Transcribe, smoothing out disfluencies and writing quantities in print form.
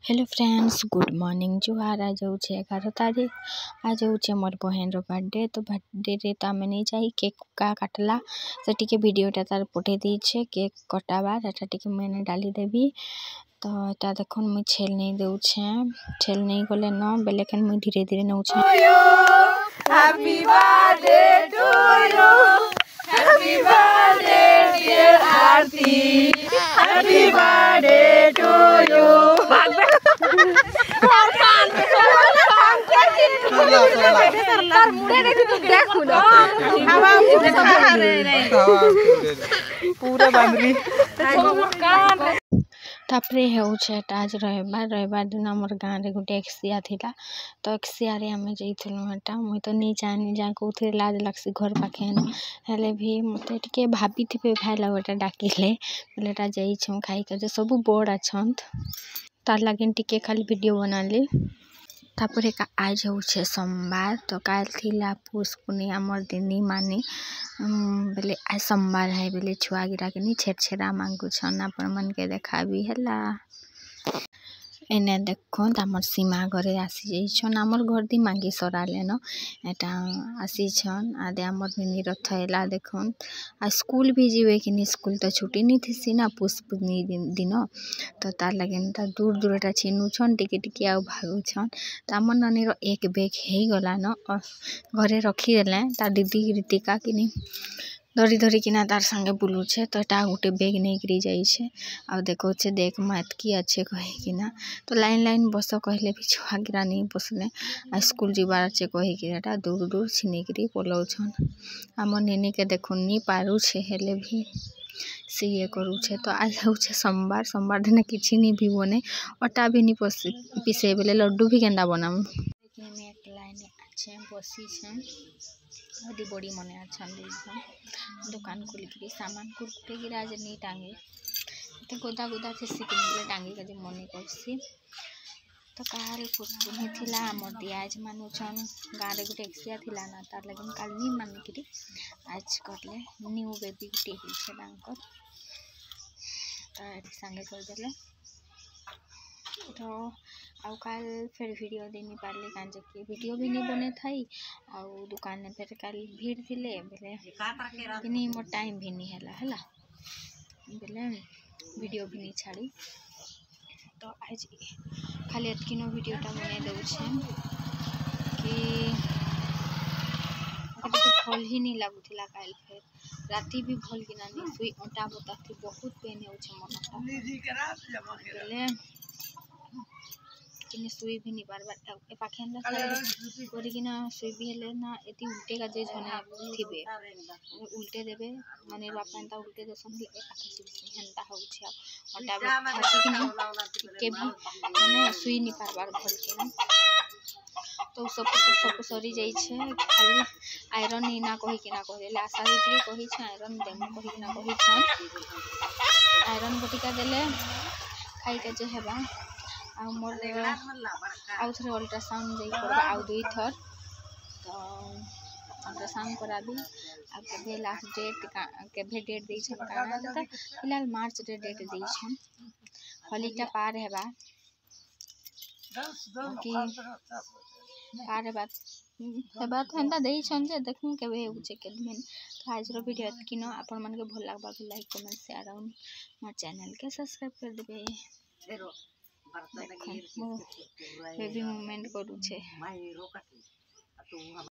Hello friends good morning जुहार आज हो 11 तारीख आज हो मोर बहन बर्थडे तो बर्थडे रे तो आम नहीं जाई केक का काटला से टिके वीडियोटा तार पठे दीछे केक कटावा एटा टिके मैंने डाली देवी तो एटा देखुन मुई छेल नहीं देउछे छेल नहीं गले न बेलेखन मुई धीरे धीरे नउछे happy birthday to you happy birthday dear Aarti happy birthday to you पूरा बांधरी तापरे होउछे आज रविवार दिन हमर गाँव रे गोटे एक्सिया थिला तो एक्सिया रे आमे जइथुनु हटा मुई तो नहीं जानी जा कोथे लाज लागसी घर पाखे हेले भी मते टिके भाभी थिबे भाई लगटा डाकिले बोलेटा जइछम खाई के सब बड़ अछंत तार लागिन टिके खाली वीडियो बनाली तापरे का आज होउछे सोमवार तो काल थिला पुष पुनिया मोर दिनी मानी बेले आज सोमवार है बेले छुआ गिरा के नहीं छेड़ा मांगू छन अपन मन के देखाबी हला एने देखो आमर सीमा घरे आसी जाइछन आमर घर दी मांगी सराले न एटा आसी छन आदे आमर निनी रथ हैला देखन आ स्कूल भी जीवे कि नहीं स्कूल तो छुट्टी नहीं थी ना पुष्पनी दिन तो तार लगे ता दूर दूर एटा चिन्हू छन टिके टिके आ भागू छन तो आमर नानी रो एक बैग हे गला न घरे रखी देले ता दीदी रीतिका कि नहीं धरी धरी किना तार संगे बुलुछे तो एटा गोटे बैग नहीं गिरी जाइछे आ देखो छे देख मत की अच्छे कहे किना तो लाइन लाइन बस कहले भी छुआ गिरा नहीं बसले आ स्कूल जीवार अच्छे कहे कि एटा दूर दूर छिनिकरी पलौछन आम नेनी के देखो नहीं पारू छे हेले भी से ये करू छे तो आज होउछे सोमवार दिन किछि नहीं भी बने अटा भी नहीं पिसे बेले लड्डू भी केंदा बनाम लेकिन एक लाइन अच्छे बसी छन अदी बड़ी मने अच्छा दुकान खुल सामान कुरकुरे गिरा जे नहीं टांगे तो गोदा गोदा से सिकन टांगे का जे मने करसी तो काल पुष्पुनी थिला हमर दियाज मानुछन गाँव रे गोटे एक्सिया थिला ना तार लगिन काल नहीं मानिकरी आज करले न्यू बेबी गोटे हिछे डांकर तो एठी संगे कर देले तो आउ काल फिर वीडियो देनी पारले कांजे की वीडियो भी नहीं बने थाई आउ दुकान में फिर काल भीड़ थिले बेले किनी मोर टाइम भी नहीं हला बेले वीडियो भी नहीं छाड़ी तो आज खाली एतकिनो वीडियोटा बने देउछे कि भल ही नहीं लागुथिला काल फिर राती भी भल किना नहीं सुई ओटा बोता थी बहुत पेन होउछे मनटा बेले किने सुई भी नहीं बार ए पाखे अंदर साइड करी किना सुई भी हेले ना एती उल्टे का जे झने थिबे उल्टे देबे माने बापांता उल्टे देसन ए पाखे सुई हंता होउछे ओटा के भी माने सुई नहीं पारबार भल के तो सब सरी जाई छे खाली आयरन नहीं ना कहि किना कहले आशा दीदी कहि छ आयरन देम कहि किना कहि छ आयरन बटिका देले खाई के जे हेबा आ मोर आउ थरे अल्ट्रासाउंड जाई करबा आउ दुई थर तो अल्ट्रासाउंड कराबी आ केबे लास्ट डेट केबे डेट देई छन काना त फिलहाल मार्च रे डेट देई छन हॉलीटा पार हेबा कि पार हेबा तो एंता देई छन जे देखु केबे होउछे केदमेन तो आज रो वीडियो किनो आपन मन के भल लागबा के लाइक कमेंट शेयर और मोर चैनल के सब्सक्राइब कर देबे बेबी मूवमेंट करू छे।